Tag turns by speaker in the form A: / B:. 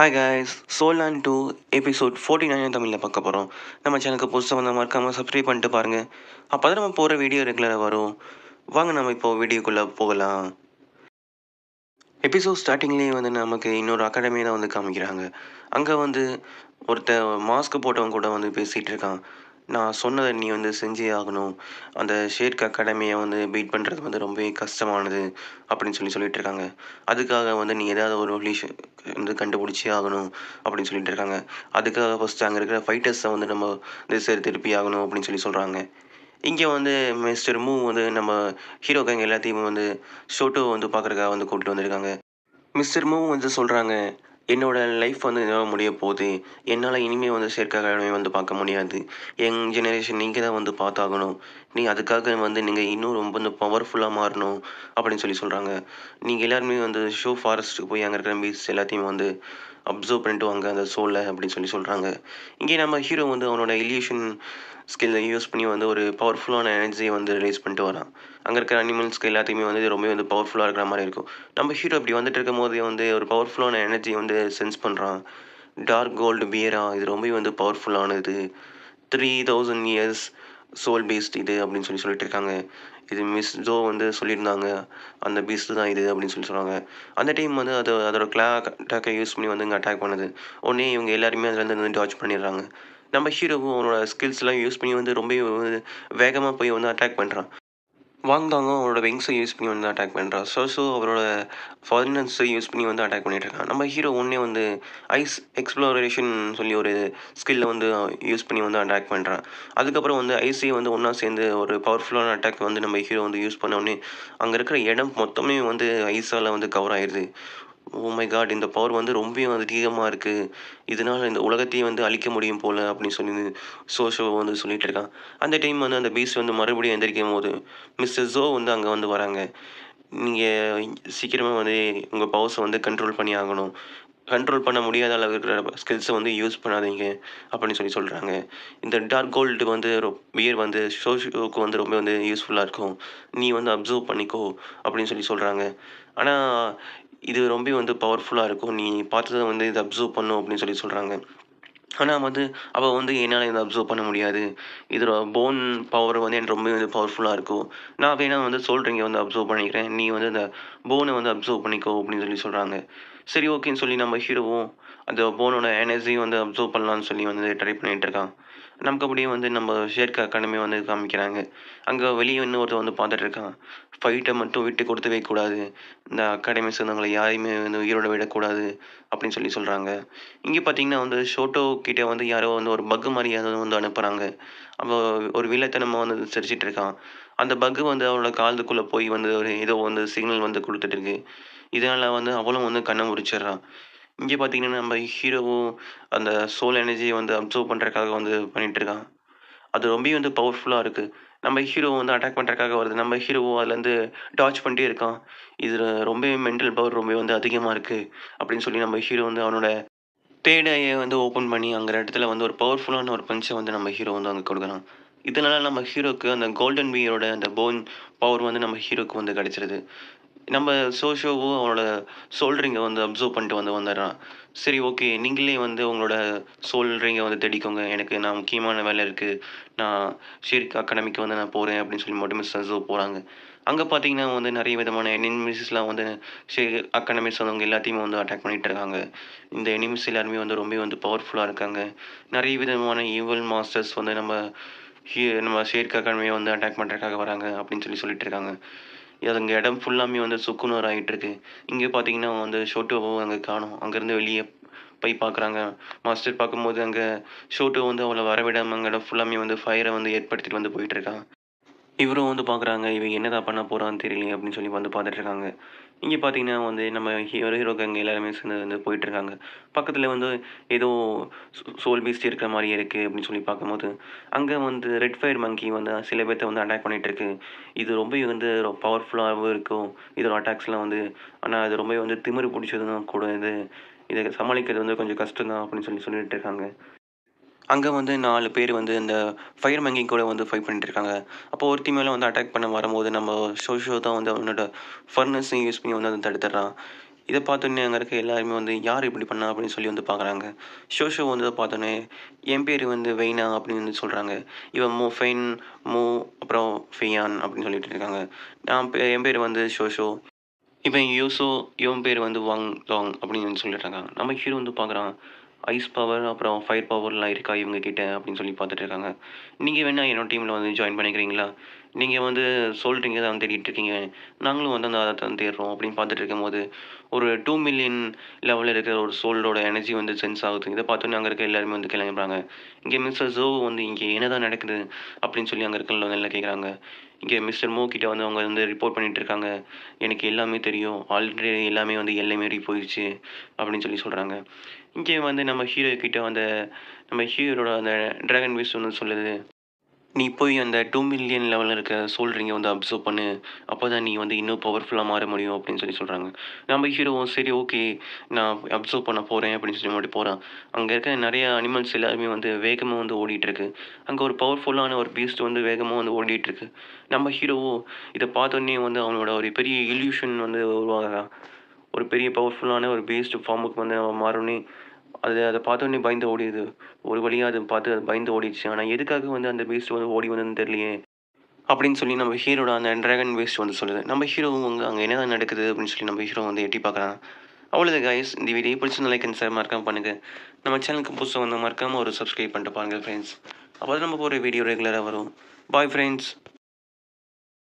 A: Hi guys, Solan 2 episode 49 தமிழில் பார்க்க போகிறோம். நம்ம சேனலுக்கு புதுசாக வந்த மறக்காமல் சப்ஸ்கிரைப் பண்ணிட்டு பாருங்கள். அப்போ தான் நம்ம போகிற வீடியோ ரெகுலராக வரும். வாங்க நம்ம இப்போ வீடியோக்குள்ளே போகலாம். எபிசோட் ஸ்டார்டிங்லேயே வந்து நமக்கு இன்னொரு அகாடமி தான் வந்து காமிக்கிறாங்க. அங்கே வந்து ஒருத்தன் மாஸ்க் போட்டவன் கூட வந்து பேசிகிட்டு இருக்கான். நான் சொன்னதை நீ வந்து செஞ்சே ஆகணும். அந்த ஷேர்க் அகாடமியை வந்து பீட் பண்ணுறது வந்து ரொம்பவே கஷ்டமானது அப்படின்னு சொல்லிட்டு இருக்காங்க. அதுக்காக வந்து நீ ஏதாவது ஒரு சொல்யூஷன் வந்து கண்டுபிடிச்சே ஆகணும் அப்படின்னு சொல்லிட்டு இருக்காங்க. அதுக்காக ஃபஸ்ட்டு அங்கே இருக்கிற ஃபைட்டர்ஸை வந்து நம்ம திசை திருப்பி ஆகணும் அப்படின்னு சொல்கிறாங்க. இங்கே வந்து மிஸ்டர் மூ வந்து நம்ம ஹீரோ கேங் எல்லாத்தையும் வந்து ஷோட்டோ வந்து பார்க்குறதுக்காக வந்து கூப்பிட்டு வந்திருக்காங்க. மிஸ்டர் மூ வந்து சொல்கிறாங்க, என்னோட லைஃப் வந்து இதோட முடிய போகுது. என்னால் இனிமேல் வந்து ஷேர்க் அகாடமி வந்து பார்க்க முடியாது. யங் ஜெனரேஷன் நீங்கள் தான் வந்து பார்த்தாகணும். அதுக்காக வந்து நீங்கள் இன்னும் ரொம்ப வந்து பவர்ஃபுல்லாக மாறணும் அப்படின்னு சொல்கிறாங்க. நீங்கள் எல்லாருமே வந்து ஷோ ஃபாரஸ்ட்டுக்கு போய் அங்கே இருக்கிற பீஸ்ட் எல்லாத்தையும் வந்து அப்சர்வ் பண்ணிட்டு வாங்க அந்த சோலை அப்படின்னு சொல்கிறாங்க. இங்கே நம்ம ஹீரோ வந்து அவனோட இல்யூஷன் ஸ்கில்லை யூஸ் பண்ணி வந்து ஒரு பவர்ஃபுல்லான எனர்ஜியை வந்து ரிலீஸ் பண்ணிட்டு வரான். அங்கே இருக்கிற அனிமல்ஸ்க்கு எல்லாத்தையுமே வந்து ரொம்ப வந்து பவர்ஃபுல்லாக இருக்கிற மாதிரி இருக்கும். நம்ம ஹீரோ இப்படி வந்துட்டு இருக்கும் போதே வந்து ஒரு பவர்ஃபுல்லான எனர்ஜி வந்து சென்ஸ் பண்ணுறான். டார்க் கோல்டு பியரா, இது ரொம்ப வந்து பவர்ஃபுல்லானது. 3000 இயர்ஸ் சோல் பேஸ்ட் இது அப்படின்னு சொல்லிட்டு இருக்காங்க. இது மிஸ் ஜோ வந்து சொல்லியிருந்தாங்க, அந்த பீஸ்ட் தான் இது அப்படின்னு சொல்கிறாங்க. அந்த டைம் வந்து அதோட அட்டாக்கை யூஸ் பண்ணி வந்து இங்கே அட்டாக் பண்ணுது. உடனே இவங்க எல்லாருமே அதுலேருந்து வந்து டாச் பண்ணிடுறாங்க. நம்ம ஹீரோவும் அவனோட ஸ்கில்ஸ்லாம் யூஸ் பண்ணி வந்து ரொம்ப வேகமாக போய் வந்து அட்டாக் பண்ணுறான். வாங்தாங்கும் அவரோட விங்ஸை யூஸ் பண்ணி வந்து அட்டாக் பண்ணுறான். ஸோ அவரோட ஃபாரினர்ஸை யூஸ் பண்ணி வந்து அட்டாக் பண்ணிகிட்ருக்கான். நம்ம ஹீரோ ஒன்றே வந்து ஐஸ் எக்ஸ்ப்ளோரேஷன் சொல்லி ஒரு ஸ்கில்லை வந்து யூஸ் பண்ணி வந்து அட்டாக் பண்ணுறான். அதுக்கப்புறம் வந்து ஐஸையும் வந்து ஒன்றா சேர்ந்து ஒரு பவர்ஃபுல்லான அட்டாக் வந்து நம்ம ஹீரோ வந்து யூஸ் பண்ண உடனே அங்கே இருக்கிற இடம் மொத்தமே வந்து ஐஸால் வந்து கவர் ஆயிடுது. Oh my god! இந்த பவர் வந்து ரொம்பவும் அதிகமாக இருக்குது. இதனால இந்த உலகத்தையே வந்து அழிக்க முடியும் போல அப்படின்னு ஷோ வந்து சொல்லிட்டு இருக்கான். அந்த டைம் வந்து அந்த பீஸ்ட் வந்து மறுபடியும் எந்திரிக்கும்போது மிஸ்டர் ஜோ வந்து அங்கே வந்து வராங்க. நீங்கள் சீக்கிரமாக வந்து உங்கள் பவர்ஸை வந்து கண்ட்ரோல் பண்ணி ஆகணும். கண்ட்ரோல் பண்ண முடியாத அளவு இருக்கிற ஸ்கில்ஸை வந்து யூஸ் பண்ணாதீங்க அப்படின்னு சொல்கிறாங்க. இந்த டார்க் கோல்டு வந்து பியர் வந்து ஷோக்கு வந்து ரொம்ப வந்து யூஸ்ஃபுல்லாக இருக்கும். நீ வந்து அப்சர்வ் பண்ணிக்கோ அப்படின்னு சொல்கிறாங்க. ஆனால் இது ரொம்ப வந்து பவர்ஃபுல்லாக இருக்கும். நீ பார்த்தத வந்து இதை அப்சர்வ் பண்ணும் அப்படின்னு சொல்கிறாங்க. ஆனால் வந்து அவள் வந்து என்னால் இதை அப்சர்வ் பண்ண முடியாது. இதோட போன் பவர் வந்து எனக்கு ரொம்ப வந்து பவர்ஃபுல்லாக இருக்கும். நான் வேணா வந்து சொல்கிறீங்க வந்து அப்சர்வ் பண்ணிக்கிறேன். நீ வந்து அந்த போனை வந்து அப்சர்வ் பண்ணிக்கோ அப்படின்னு சொல்கிறாங்க. சரி ஓகேன்னு சொல்லி நம்ம ஹீரோவும் அந்த போனோட எனர்ஜியும் வந்து அப்சர்வ் பண்ணலான்னு சொல்லி வந்து ட்ரை பண்ணிகிட்டு இருக்கான். நமக்கு அப்படியே வந்து நம்ம ஷேர்க் அகாடமி வந்து காமிக்கிறாங்க. அங்கே வெளியே இன்னொருத்தர் வந்து பார்த்துட்டு இருக்கான். ஃபைட்டை மட்டும் விட்டு கொடுத்து வைக்கக்கூடாது. இந்த அகாடமி சேர்ந்தவங்களை யாரையுமே வந்து உயிரோட விடக்கூடாது அப்படின்னு சொல்கிறாங்க. இங்கே பார்த்தீங்கன்னா வந்து ஷோட்டோ கிட்ட வந்து யாரோ வந்து ஒரு பக்கு மாதிரி ஏதோ வந்து அனுப்புகிறாங்க. அவன் ஒரு வில்லத்தனமாக வந்து சிரிச்சிட்டு இருக்கான். அந்த பக்கு வந்து அவளோட காதுக்குள்ளே போய் வந்து ஒரு ஏதோ வந்து சிக்னல் வந்து கொடுத்துட்டு இருக்கு. இதனால் வந்து அவளும் வந்து கண்ணை முழிச்சிடுறான். இங்கே பார்த்தீங்கன்னா நம்ம ஹீரோவும் அந்த சோல் எனர்ஜியை வந்து அப்சர்வ் பண்ணுறதுக்காக வந்து பண்ணிட்டு இருக்கான். அது ரொம்பவே வந்து பவர்ஃபுல்லாக இருக்குது. நம்ம ஹீரோ வந்து அட்டாக் பண்ணுறதுக்காக வருது. நம்ம ஹீரோவும் அதுலேருந்து டாட்ஜ் பண்ணிட்டே இருக்கான். இதில் ரொம்பவே மென்டல் பவர் ரொம்ப வந்து அதிகமாக இருக்குது அப்படின்னு சொல்லி நம்ம ஹீரோ வந்து அவனோட தேர்ட் ஐயை வந்து ஓப்பன் பண்ணி அங்கே இடத்துல வந்து ஒரு பவர்ஃபுல்லான ஒரு பஞ்சை வந்து நம்ம ஹீரோ வந்து அங்கே கொடுக்குறான். இதனால நம்ம ஹீரோக்கு அந்த கோல்டன் பீயோட அந்த போன் பவர் வந்து நம்ம ஹீரோக்கு வந்து கிடச்சிருது. நம்ம ஷோவும் அவனோட சோல்டரிங்கை வந்து அப்சர்வ் பண்ணிட்டு வந்து வந்துடுறான். சரி ஓகே, நீங்களே வந்து உங்களோட சோல்டரிங்கை வந்து தேடிக்கோங்க. நான் முக்கியமான வேலை இருக்குது. நான் ஷேர்க் அகாடமிக்கு வந்து நான் போகிறேன் அப்படின்னு சொல்லி மட்டும் மிஸ்டர் ஜோ போகிறாங்க. அங்கே பார்த்தீங்கன்னா வந்து நிறைய விதமான எனிமீஸ்லாம் வந்து ஷேர்க் அகாடமிஸ் வந்தவங்க எல்லாத்தையுமே வந்து அட்டாக் பண்ணிகிட்டு இருக்காங்க. இந்த எனிமீஸ் எல்லாருமே வந்து ரொம்ப வந்து பவர்ஃபுல்லாக இருக்காங்க. நிறைய விதமான ஈவல் மாஸ்டர்ஸ் வந்து நம்ம ஷேர்க் அகாடமியை வந்து அட்டாக் பண்ணுறதுக்காக வராங்க அப்படின்னு சொல்லிட்டு இருக்காங்க. அங்கே இடம் ஃபுல்லாமே வந்து சுக்குநூறு ஆகிட்டுருக்கு. இங்கே பார்த்தீங்கன்னா வந்து ஷோட்டோவும் அங்கே காணோம். அங்கேருந்து வெளியே போய் பார்க்குறாங்க. மாஸ்டர் பார்க்கும்போது அங்கே ஷோட்டோ வந்து அவளை வரவிடாமல் அங்கே இடம் ஃபுல்லாமே வந்து ஃபயரை வந்து ஏற்படுத்திட்டு வந்து போயிட்டுருக்கான். இவரும் வந்து பார்க்குறாங்க, இவன் என்னதான் பண்ண போகிறான்னு தெரியலையே அப்படின்னு சொல்லி வந்து பார்த்துட்ருக்காங்க. இங்கே பார்த்தீங்கன்னா வந்து நம்ம ஹீரோ கேங் எல்லாருமே சேர்ந்து வந்து போயிட்டுருக்காங்க. பக்கத்தில் வந்து ஏதோ சோல் பீஸ்ட் இருக்கிற மாதிரியே இருக்குது அப்படின்னு சொல்லி பார்க்கும்போது, அங்கே வந்து ரெட் ஃபயர் மங்கி வந்து சில பேர்த்த வந்து அட்டாக் பண்ணிகிட்ருக்கு. இது ரொம்ப வந்து பவர்ஃபுல்லாகவும் இருக்கும். இதோட அட்டாக்ஸ்லாம் வந்து, ஆனால் அது ரொம்ப வந்து திமிரு பிடிச்சதும் கூட இது. இதை சமாளிக்கிறது வந்து கொஞ்சம் கஷ்டம் தான் அப்படின்னு சொல்லிட்டு இருக்காங்க. அங்கே வந்து 4 பேர் வந்து இந்த ஃபயர் மங்கி கூட வந்து ஃபைட் பண்ணிட்டு இருக்காங்க. அப்போ ஒருத்தி மேலே வந்து அட்டாக் பண்ண வரும்போது நம்ம ஷோ தான் வந்து அவனோட ஃபர்னஸையும் யூஸ் பண்ணி வந்து அதை தடுத்துடுறான். இத பார்த்தோன்னே அங்க இருக்க எல்லாருமே வந்து யார் இப்படி பண்ணா? அப்படின்னு சொல்லி வந்து பார்க்குறாங்க. ஷோஷோ வந்து பார்த்தோன்னே, என் பேரு வந்து வெய்னா அப்படின்னு வந்து சொல்றாங்க. இவன் ஃபெயின், மோ அப்புறம் ஃபியான் அப்படின்னு சொல்லிட்டு இருக்காங்க. என் பேரு வந்து ஷோஷோ. இவன் யூசோ, இவன் பேரு வந்து வாங் லாங் அப்படின்னு வந்து சொல்லிட்டு இருக்காங்க. நம்ம ஹீரோ வந்து பார்க்குறான். ஐஸ் பவர், அப்புறம் ஃபயர் பவர்லாம் இருக்கா இவங்க கிட்ட அப்படின்னு சொல்லி பார்த்துட்டு இருக்காங்க. நீங்க வேணா என்னோட டீம்ல வந்து ஜாயின் பண்ணிக்கிறீங்களா? நீங்க வந்து சொல்றீங்க தான் தேடிட்டு இருக்கீங்க. நாங்களும் வந்து அந்த அத தான் தேடுறோம் அப்படின்னு பார்த்துட்டு இருக்கும்போது, ஒரு 2 மில்லியன் லெவல்ல இருக்கிற ஒரு சோல்டோட எனர்ஜி வந்து சென்ஸ் ஆகுது. இத பார்த்தோனே அங்க இருக்க எல்லாருமே வந்து கிளம்புறாங்க. இங்க மிஸ்டர் ஜோ வந்து இங்க என்னதான் நடக்குது? அப்படின்னு சொல்லி அங்க இருக்கவங்க எல்லாம் கேட்குறாங்க. இங்க மிஸ்டர் மோ கிட்ட வந்து அவங்க வந்து ரிப்போர்ட் பண்ணிட்டு இருக்காங்க. எனக்கு எல்லாமே தெரியும். ஆல்ரெடி எல்லாமே வந்து எல்லை மீறி போயிருச்சு அப்படின்னு சொல்லி சொல்றாங்க. இங்கே வந்து நம்ம ஹீரோ கிட்ட அந்த நம்ம ஹீரோட அந்த டிராகன் பீஸ்ட் வந்து சொல்லுது. "நீ போய் அந்த 2 மில்லியன் லெவல்ல இருக்க சோல் ரிங்க வந்து அப்சர்வ் பண்ணு. அப்பதான் நீ வந்து இன்னும் பவர்ஃபுல்லா மாற முடியும்." அப்படின்னு சொல்லி சொல்றாங்க. நம்ம ஹீரோவும் சரி ஓகே. நான் அப்சர்வ் பண்ண போறேன் அப்படின்னு சொல்லி மறுபடியும் போறான். அங்க இருக்க நெறைய அனிமல்ஸ் எல்லாருமே வந்து வேகமா வந்து ஓடிட்டுருக்கு. அங்க ஒரு பவர்ஃபுல்லான ஒரு பீஸ்ட் வந்து வேகமா வந்து ஓடிட்டுருக்கு. நம்ம ஹீரோவும் இத பார்த்தோனே வந்து அவனோட ஒரு பெரிய இல்யூஷன் வந்து உருவாகுறான். ஒரு பெரிய பவர்ஃபுல்லான ஒரு பீஸ்ட் ஃபார்முக்கு வந்து அவன் மாறுனே அத பார்த்தோனே பயந்து ஓடிருது. ஒரு வழியா அத பார்த்து அது பயந்து ஓடிருச்சு. ஆனா எதுக்காக வந்து அந்த பீஸ்ட் வந்து ஓடி வந்ததுன்னு தெரியலையே! அப்படின்னு சொல்லி நம்ம ஹீரோட அந்த டிராகன் பீஸ்ட் வந்து சொல்லுது. நம்ம ஹீரோவும் வந்து அங்க என்னதான் நடக்குது அப்படின்னு சொல்லி நம்ம ஹீரோ வந்து எட்டி பார்க்குறான். அவ்வளோதான் கைஸ். இந்த வீடியோ பிடிச்சிருந்தா லைக் அண்ட் ஷேர் மறக்காம பண்ணுங்க. நம்ம சேனலுக்கு புதுசா வந்தா மறக்காம ஒரு சப்ஸ்கிரைப் பண்ணிட்டு பாருங்க ஃப்ரெண்ட்ஸ். அப்பதான் நம்ம போடுற வீடியோ ரெகுலரா வரும். Bye friends.